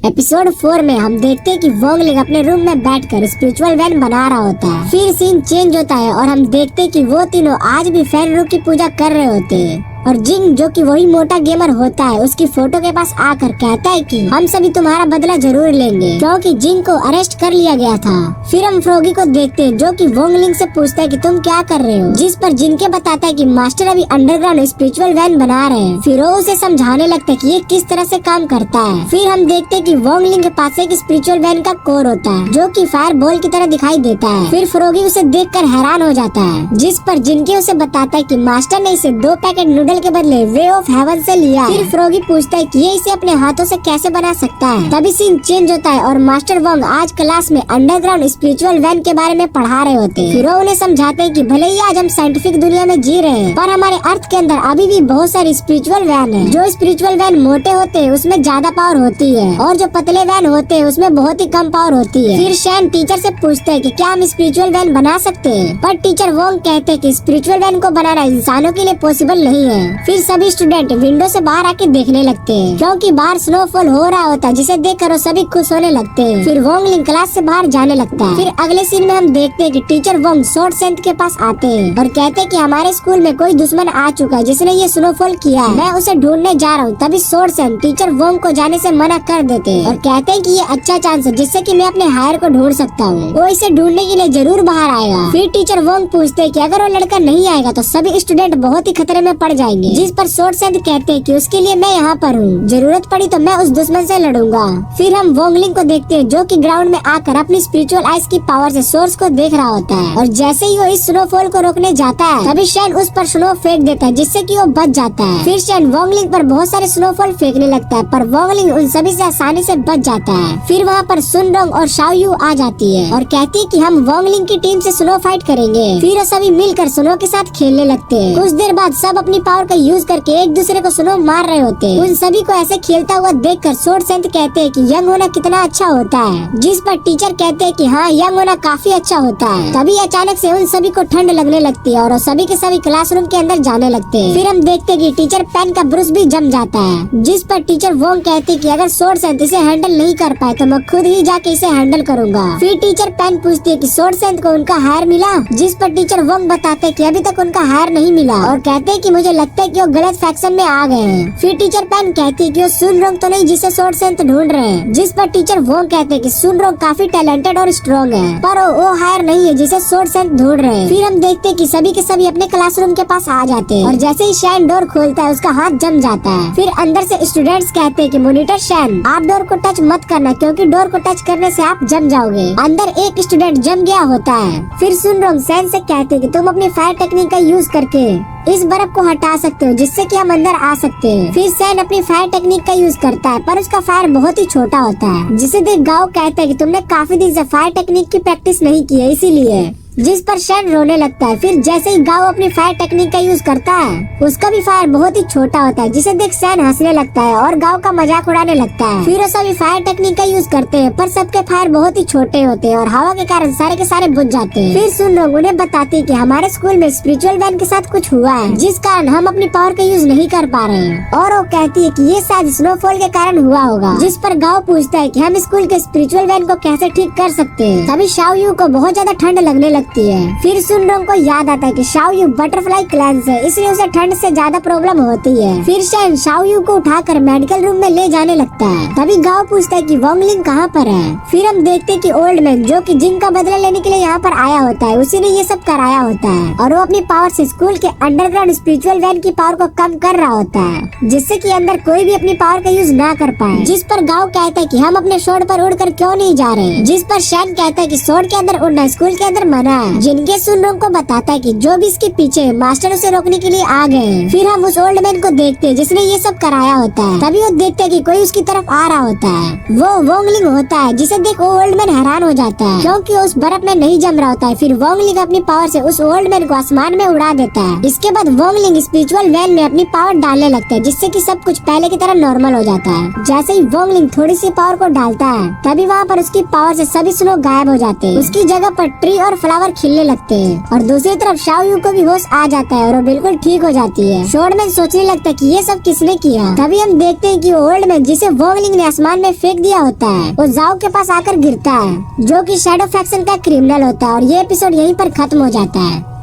Episode 4 में हम देखते हैं कि वोंगलिंग अपने रूम में बैठकर स्पिरिचुअल वैन बना रहा होता है। फिर सीन चेंज होता है और हम देखते हैं कि वो तीनों आज भी फेनरू की पूजा कर रहे होते हैं और जिंग जो कि वही मोटा गेमर होता है उसकी फोटो के पास आकर कहता है कि हम सभी तुम्हारा बदला जरूर लेंगे क्योंकि जिंग को अरेस्ट कर लिया गया था। फिर हम फ्रॉगी को देखते हैं जो कि वोंगलिंग से पूछता है कि तुम क्या कर रहे हो, जिस पर जिंग के बताता है कि मास्टर अभी अंडरग्राउंड स्पिरिचुअल वैन बना रहे हैं। फिर वो उसे समझाने लगता है कि ये किस तरह से काम करता है। फिर हम देखते हैं कि वोंगलिंग के पास एक स्पिरिचुअल वैन का कोर होता है जो कि फायर बॉल की तरह दिखाई देता है। फिर फ्रॉगी उसे देखकर हैरान हो जाता है, जिस पर जिनके उसे बताता है कि मास्टर ने इसे 2 पैकेट नूडल के बदले वे ऑफ हेवन से लिया। फिर फ्रॉगी पूछता है कि ये इसे अपने हाथों से कैसे बना सकता है। तभी सीन चेंज होता है और मास्टर वोंग आज क्लास में अंडरग्राउंड स्पिरिचुअल वैन के बारे में पढ़ा रहे होते हैं। फिर वो उन्हें समझाते हैं कि भले ही आज हम साइंटिफिक दुनिया में जी रहे हैं पर हमारे अर्थ के अंदर अभी भी बहुत सारी स्पिरिचुअल वैन है। जो स्पिरिचुअल वैन मोटे होते हैं उसमें ज्यादा पावर होती है और जो पतले वैन होते हैं उसमें बहुत ही कम पावर होती है। फिर शैन टीचर से पूछते हैं कि क्या हम स्पिरिचुअल वैन बना सकते हैं, पर टीचर वोंग कहते हैं कि स्पिरिचुअल वैन को बनाना इंसानों के लिए पॉसिबल नहीं है। फिर सभी स्टूडेंट विंडो से बाहर आके देखने लगते हैं क्योंकि बाहर स्नोफॉल हो रहा होता है, जिसे देखकर वो सभी खुश होने लगते हैं। फिर वोंगलिंग क्लास से बाहर जाने लगता है। फिर अगले सीन में हम देखते हैं कि टीचर वोंग स्वॉर्ड सेंथ के पास आते हैं और कहते हैं कि हमारे स्कूल में कोई दुश्मन आ चुका है जिसने ये स्नोफॉल किया है, मैं उसे ढूंढने जा रहा हूँ। तभी स्वॉर्ड सेंथ टीचर वोंग को जाने से मना कर देते हैं और कहते हैं कि ये अच्छा चांस है जिससे कि मैं अपने हायर को ढूंढ सकता हूँ, वो इसे ढूंढने के लिए जरूर बाहर आएगा। फिर टीचर वोंग पूछते हैं कि अगर वो लड़का नहीं आएगा तो सभी स्टूडेंट बहुत ही खतरे में पड़ जाएंगे, जिस पर स्वॉर्ड सेंथ कहते हैं कि उसके लिए मैं यहाँ पर हूँ, जरूरत पड़ी तो मैं उस दुश्मन से लड़ूंगा। फिर हम वोंगलिंग को देखते हैं जो कि ग्राउंड में आकर अपनी स्पिरिचुअल आइस की पावर से सोर्स को देख रहा होता है और जैसे ही वो इस स्नोफॉल को रोकने जाता है तभी शैन उस पर स्नो फेंक देता है जिससे कि वो बच जाता है। फिर शैन वोंगलिंग पर बहुत सारे स्नोफॉल फेंकने लगता है पर वोंगलिंग उन सभी से आसानी से बच जाता है। फिर वहाँ पर सुनरोंग और शाओयू आ जाती है और कहती है कि हम वोंगलिंग की टीम से स्नो फाइट करेंगे। फिर वो सभी मिलकर स्नो के साथ खेलने लगते हैं। कुछ देर बाद सब अपनी पावर का यूज करके एक दूसरे को स्नो मार रहे होते हैं। उन सभी को ऐसे खेलता हुआ देखकर स्वॉर्ड सेंथ कहते हैं कि यंग होना कितना अच्छा होता है, जिस पर टीचर कहते हैं कि हाँ यंग होना काफी अच्छा होता है। तभी अचानक से उन सभी को ठंड लगने लगती है और वो सभी के सभी क्लासरूम के अंदर जाने लगते हैं। फिर हम देखते हैं कि टीचर पेन का ब्रुश भी जम जाता है, जिस पर टीचर वोंग कहते हैं कि अगर स्वॉर्ड सेंथ इसे हैंडल नहीं कर पाए तो मैं खुद ही जाके इसे हैंडल करूंगा। फिर टीचर पेन पूछती है कि स्वॉर्ड सेंथ को उनका हायर मिला, जिस पर टीचर वोंग बताते हैं कि अभी तक उनका हायर नहीं मिला और कहते हैं कि मुझे लगता है कि वो गलत फैक्शन में आ गए हैं। फिर टीचर पेन कहती है कि वो सुनरोंग तो नहीं जिसे स्वॉर्ड सेंथ ढूंढ रहे हैं, जिस पर टीचर वोंग कहते हैं कि सुनरोंग काफी टैलेंटेड और स्ट्रॉन्ग है पर वो हायर नहीं है जिसे स्वॉर्ड सेंथ ढूंढ रहे हैं। फिर हम देखते हैं कि सभी के सभी अपने क्लासरूम के पास आ जाते हैं और जैसे ही शैन डोर खोलता है उसका हाथ जम जाता है। फिर अंदर से स्टूडेंट्स कहते हैं कि मॉनिटर शैन आप डोर को टच मत करना क्योंकि डोर को टच करने से आप जम जाओगे। अंदर एक स्टूडेंट जम गया होता है। फिर सुनरोंग शैन से कहते हैं कि तुम अपनी फायर टेक्निक का यूज करके इस बर्फ को हटा सकते हो जिससे कि हम अंदर आ सकते हैं। फिर शैन अपनी फायर टेक्निक का यूज करता है पर उसका फायर बहुत ही छोटा होता है, जिसे देख गाओ कहता है कि तुमने काफी दिन से फायर टेक्निक की प्रैक्टिस नहीं की है इसीलिए, जिस पर शैन रोने लगता है। फिर जैसे ही गाओ अपनी फायर टेक्निक का यूज करता है उसका भी फायर बहुत ही छोटा होता है, जिसे देख शैन हंसने लगता है और गाओ का मजाक उड़ाने लगता है। फिर वो सभी फायर टेक्निक का यूज करते हैं पर सबके फायर बहुत ही छोटे होते हैं और हवा के कारण सारे के सारे बुझ जाते हैं। फिर सुनरोंग उन्हें बताती है कि हमारे स्कूल में स्पिरिचुअल वैन के साथ कुछ हुआ है जिस कारण हम अपनी पावर का यूज नहीं कर पा रहे हैं और वो कहती है कि ये शायद स्नोफॉल के कारण हुआ होगा, जिस पर गाओ पूछता है कि हम स्कूल के स्पिरिचुअल वैन को कैसे ठीक कर सकते हैं। तभी शाओयू को बहुत ज्यादा ठंड लगने लगती है। फिर सुनरोंग को याद आता है कि शाओयू बटरफ्लाई क्लैन से इसलिए उसे ठंड से ज्यादा प्रॉब्लम होती है। फिर शैन शाओयू को उठाकर मेडिकल रूम में ले जाने लगता है। तभी गाओ पूछता है कि वोंगलिंग कहाँ पर है। फिर हम देखते हैं कि ओल्ड मैन जो कि जिंग का बदला लेने के लिए यहाँ पर आया होता है उसी ने ये सब कराया होता है और वो अपनी पावर से स्कूल के अंडरग्राउंड स्पिरिचुअल वैन की पावर को कम कर रहा होता है जिससे कि अंदर कोई भी अपनी पावर का यूज ना कर पाए। जिस पर गाओ कहता है कि हम अपने स्वॉर्ड पर उड़कर क्यों नहीं जा रहे, जिस पर शैन कहता है कि स्वॉर्ड के अंदर उड़ना स्कूल के अंदर मना है। जिनके सुनरोंग को बताता है कि जो भी इसके पीछे मास्टर उसे रोकने के लिए आ गए हैं। फिर हम उस ओल्ड मैन को देखते हैं जिसने ये सब कराया होता है। तभी वो देखते हैं कि कोई उसकी तरफ आ रहा होता है, वो वोंगलिंग होता है, जिसे देख वो ओल्ड मैन हैरान हो जाता है क्योंकि उस बर्फ में नहीं जम रहा होता है। फिर वोंगलिंग अपनी पावर से उस ओल्ड मैन को आसमान में उड़ा देता है। इसके बाद वोंगलिंग स्पिरिचुअल वैन में अपनी पावर डालने लगता है जिससे कि सब कुछ पहले की तरह नॉर्मल हो जाता है। जैसे ही वोंगलिंग थोड़ी सी पावर को डालता है तभी वहाँ पर उसकी पावर से सभी स्नो गायब हो जाते हैं। उसकी जगह पर ट्री और फ्लावर फ्लावर खिलने लगते हैं और दूसरी तरफ शाओ यू को भी होश आ जाता है और वो बिल्कुल ठीक हो जाती है। शॉर्टमैन सोचने लगता है कि ये सब किसने किया। तभी हम देखते हैं कि ओल्ड मैन जिसे वोगलिंग ने आसमान में फेंक दिया होता है वो जाओ के पास आकर गिरता है, जो कि शैडो फैक्शन का क्रिमिनल होता है। और ये एपिसोड यहीं पर खत्म हो जाता है।